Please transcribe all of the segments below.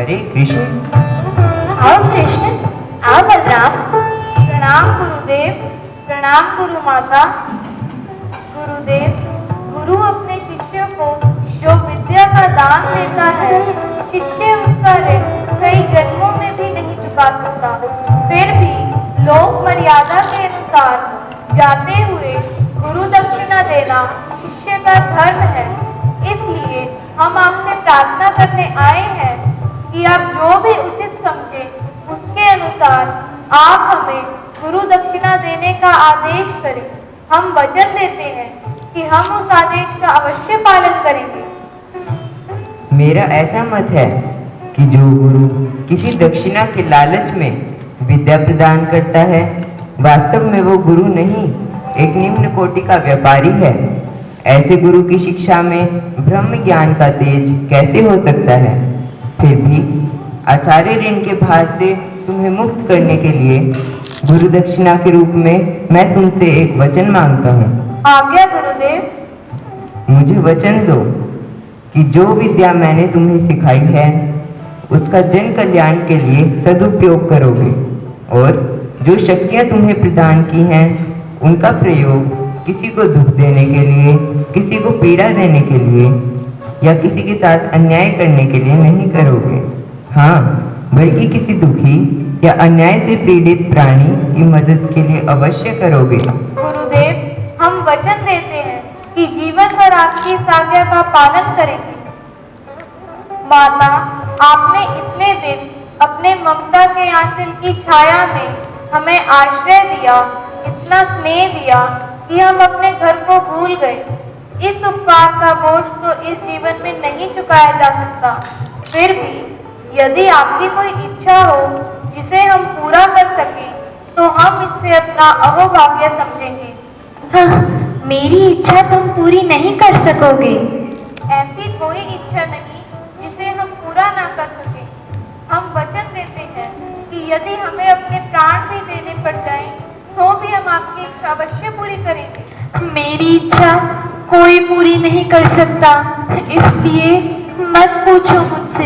अरे कृष्ण, आओ कृष्ण, आओ बलराम। प्रणाम गुरुदेव। प्रणाम गुरु माता। गुरुदेव, गुरु अपने शिष्य को जो विद्या का दान देता है, शिष्य उसका ऋण कई जन्मों में भी नहीं चुका सकता। फिर भी लोक मर्यादा के अनुसार जाते हुए गुरु दक्षिणा देना शिष्य का धर्म है। इसलिए हम आपसे प्रार्थना करने आए हैं कि आप जो भी उचित समझें उसके अनुसार आप हमें गुरु दक्षिणा देने का आदेश करें। हम वचन देते हैं कि हम उस आदेश का अवश्य पालन करेंगे। मेरा ऐसा मत है कि जो गुरु किसी दक्षिणा के लालच में विद्या प्रदान करता है, वास्तव में वो गुरु नहीं, एक निम्न कोटि का व्यापारी है। ऐसे गुरु की शिक्षा में ब्रह्म ज्ञान का तेज कैसे हो सकता है? फिर भी आचार्य ऋण के भार से तुम्हें मुक्त करने के लिए गुरु दक्षिणा के रूप में मैं तुमसे एक वचन मांगता हूँ। आज्ञा गुरुदेव। मुझे वचन दो कि जो विद्या मैंने तुम्हें सिखाई है उसका जन कल्याण के लिए सदुपयोग करोगे, और जो शक्तियाँ तुम्हें प्रदान की हैं उनका प्रयोग किसी को दुख देने के लिए, किसी को पीड़ा देने के लिए या किसी के साथ अन्याय करने के लिए नहीं करोगे। हाँ, बल्कि किसी दुखी या अन्याय से पीड़ित प्राणी की मदद के लिए अवश्य करोगे। गुरुदेव, हम वचन देते हैं कि जीवन भर आपकी इस आज्ञा का पालन करेंगे। माता, आपने इतने दिन अपने ममता के आंचल की छाया में हमें आश्रय दिया, इतना स्नेह दिया कि हम अपने घर को भूल गए। इस उपकार का बोझ तो इस जीवन में नहीं चुकाया जा सकता। फिर भी यदि आपकी कोई इच्छा हो जिसे हम पूरा कर सकें, तो हम इससे अपना अहोभाग्य समझेंगे। हाँ, मेरी इच्छा तुम पूरी नहीं कर सकोगे। ऐसी कोई इच्छा नहीं जिसे हम पूरा ना कर सकें। हम वचन देते हैं कि यदि हमें अपने प्राण भी देने पड़ जाएं, तो भी हम आपकी इच्छा अवश्य पूरी करेंगे। मेरी इच्छा कोई पूरी नहीं कर सकता, इसलिए मत पूछो मुझसे।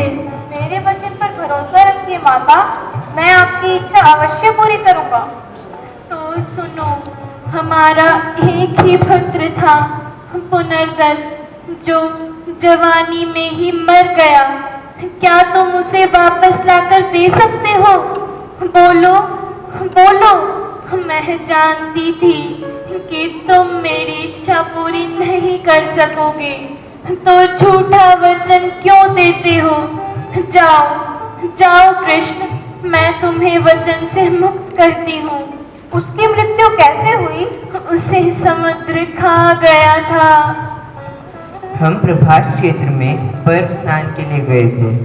मेरे वचन पर भरोसा रखिए माता, मैं आपकी इच्छा अवश्य पूरी करूंगा। तो सुनो, हमारा एक ही पुत्र था पुनर्दत्त, जो जवानी में ही मर गया। क्या तुम उसे वापस लाकर दे सकते हो? बोलो बोलो। मैं जानती थी कि तुम मेरी इच्छा पूरी नहीं कर सकोगे, तो झूठा वचन क्यों देते हो? जाओ जाओ कृष्ण, मैं तुम्हें वचन से मुक्त करती हूँ। उसकी मृत्यु कैसे हुई? उसे समुद्र खा गया था। हम प्रभास क्षेत्र में पर्व स्नान के लिए गए थे।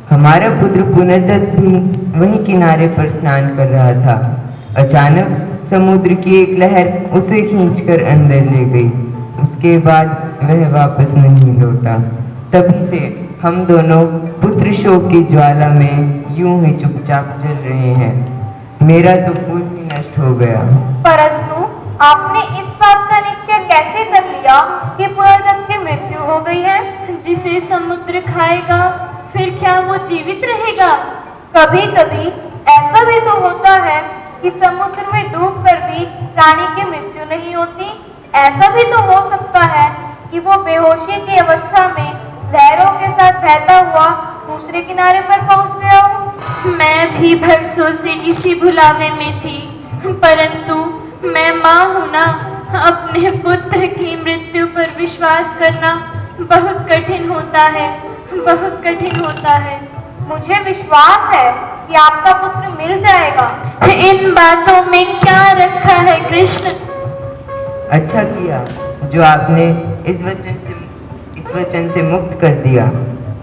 हमारा पुत्र पुनर्दत्त भी वहीं किनारे पर स्नान कर रहा था। अचानक समुद्र की एक लहर उसे खींचकर अंदर ले गई। उसके बाद वह वापस नहीं लौटा। तभी से हम दोनों पुत्र शोक की ज्वाला में यूं ही चुपचाप जल रहे हैं। मेरा तो कुल ही नष्ट हो गया। परंतु आपने इस बात का निश्चय कैसे कर लिया कि पुनर्दत्त की मृत्यु हो गई है? जिसे समुद्र खाएगा, फिर क्या वो जीवित रहेगा? कभी कभी ऐसा भी तो होता है कि समुद्र में डूबकर भी प्राणी की मृत्यु नहीं होती। ऐसा भी तो हो सकता है कि वो बेहोशी की अवस्था में लहरों के साथ बहता हुआ दूसरे किनारे पर पहुंच गया हो। मैं भी बरसों से इसी भुलावे में थी, परंतु मैं माँ हूँ ना। अपने पुत्र की मृत्यु पर विश्वास करना बहुत कठिन होता है, बहुत कठिन होता है। मुझे विश्वास है कि आपका पुत्र मिल जाएगा। इन बातों में क्या रखा है कृष्ण? अच्छा किया जो आपने इस वचन से मुक्त कर दिया।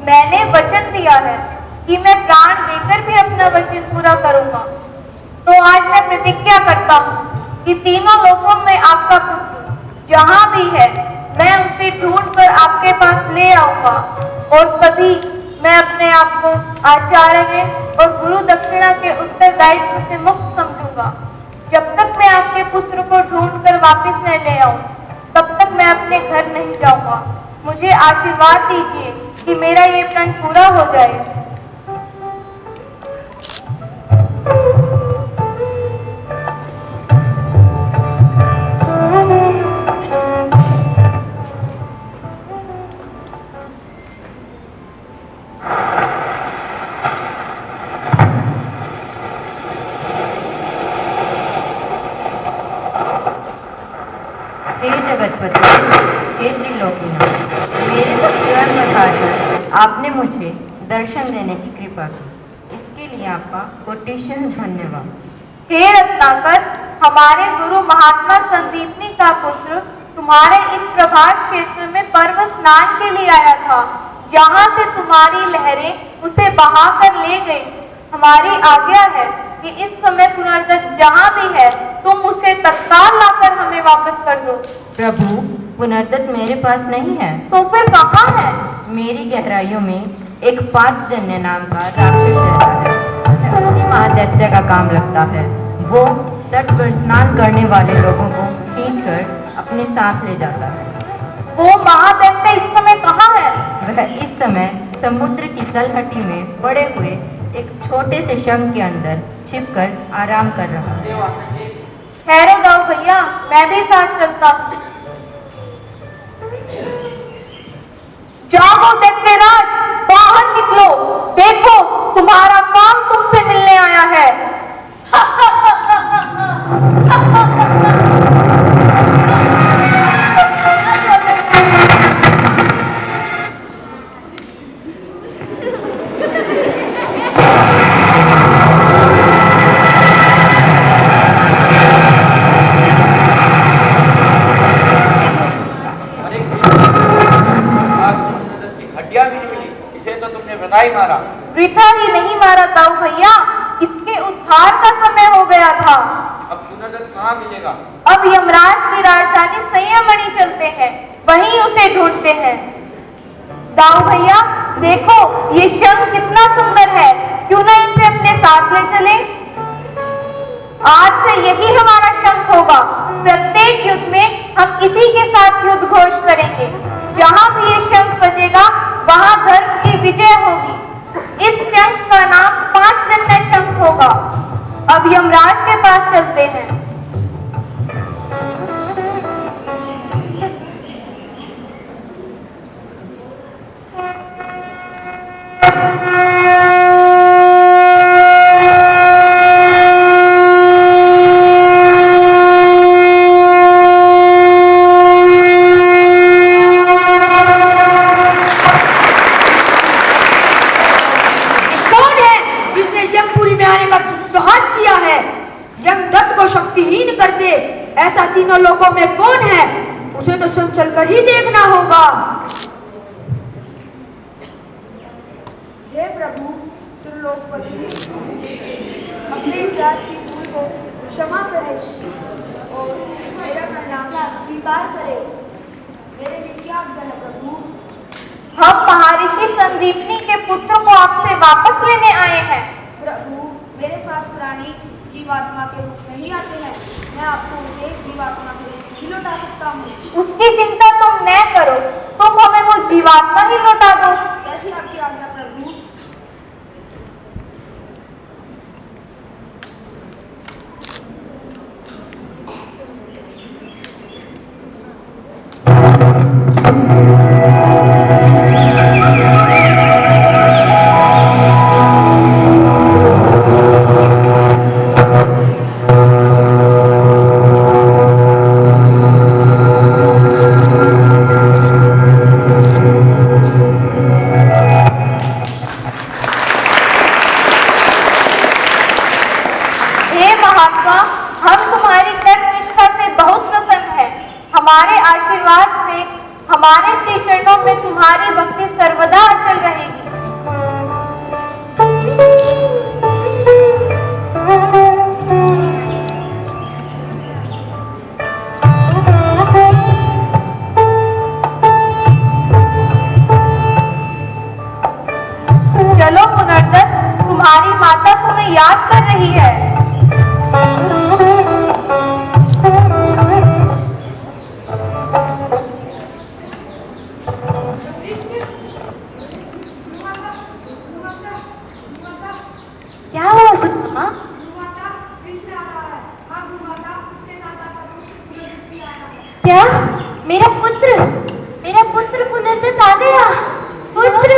मैंने वचन दिया है कि मैं प्राण देकर भी अपना वचन पूरा करूंगा। तो आज मैं प्रतिज्ञा करता हूँ कि तीनों लोकों में आपका पुत्र जहाँ भी है, मैं उसे ढूंढकर आपके पास ले आऊंगा, और तभी मैं अपने आप को आचार्य और गुरु दक्षिणा के उत्तरदायित्व से मुक्त समझूंगा। जब तक मैं आपके पुत्र को ढूंढकर वापस न ले आऊं, तब तक मैं अपने घर नहीं जाऊंगा। मुझे आशीर्वाद दीजिए कि मेरा ये प्रण पूरा हो जाए। हे जगतपति, हे त्रिलोकीनाथ, मेरे को स्वयं बताकर आपने मुझे दर्शन देने की कृपा की, इसके लिए आपका कोटिशः धन्यवाद। हे रत्नाकर, हमारे गुरु महात्मा संदीपनी का पुत्र तुम्हारे इस प्रभात क्षेत्र में पर्व स्नान के लिए आया था, जहाँ से तुम्हारी लहरें उसे बहा कर ले गई। हमारी आज्ञा है कि इस समय पुनर्दत्त जहाँ भी है तुम उसे तत्काल लाकर हमें वापस कर दो। प्रभु, पुनर्दत्त मेरे पास नहीं है। तो फिर कहाँ है? मेरी गहराइयों में एक पांचजन्य नाम का राक्षस रहता है, उसी महादैत्य का काम लगता है। वो तट पर स्नान करने वाले लोगों को खींचकर अपने साथ ले जाता है। वो महादैत्य इस समय कहाँ है? वह इस समय समुद्र की तलहटी में पड़े हुए एक छोटे से शंख के अंदर छिपकर आराम कर रहा है। ठहरो दाऊ भैया, मैं भी साथ चलता हूँ। जागो दैत्यराज, बाहर निकलो, देखो तुम्हारा काम तुमसे मिलने आया है। मारा। वृथा ही नहीं मारा दाऊ भैया, इसके उद्धार का समय हो गया था। अब पुनर्दत्त कहाँ मिलेगा? अब यमराज की राजधानी संयमणि चलते हैं, वहीं उसे ढूंढते हैं। दाऊ भैया देखो, ये शंख कितना सुंदर है, क्यों ना इसे अपने साथ ले चले? आज से यही हमारा शंख होगा। प्रत्येक युद्ध में हम इसी के साथ युद्ध घोष करेंगे। जहां भी ये शंख बजेगा वहां धर्म की विजय होगी। इस शंख का नाम पांचजन्य शंख होगा। अब यमराज के पास चलते हैं। ऐसा तीनों लोगों में कौन है? उसे तो स्वयं चलकर ही देखना होगा। हे प्रभु त्रिलोकपति, अपने इस दास की भूल को क्षमा करे और मेरा प्रणाम स्वीकार करे। मेरे लिए क्या आज्ञा है प्रभु? हम महर्षि संदीपनी के पुत्र को आपसे वापस लेने आए हैं। प्रभु, मेरे पास पुरानी जीवात्मा के रूप में ही आते हैं। मैं आपको उसे जीवात्मा के रूप में ही लौटा सकता हूँ। उसकी चिंता तुम न करो, तुम हमें वो जीवात्मा ही लौटा दो। कैसी आपकी आज्ञा प्रभु? हमारे आशीर्वाद से हमारे श्री चरणों में तुम्हारी भक्ति सर्वदा अचल रहेगी। चलो पुनर्दत्त, तुम्हारी माता तुम्हें याद कर रही है। क्या हुआ सुषमा? क्या? मेरा पुत्र पुनर्दत्त आ गया। पुत्र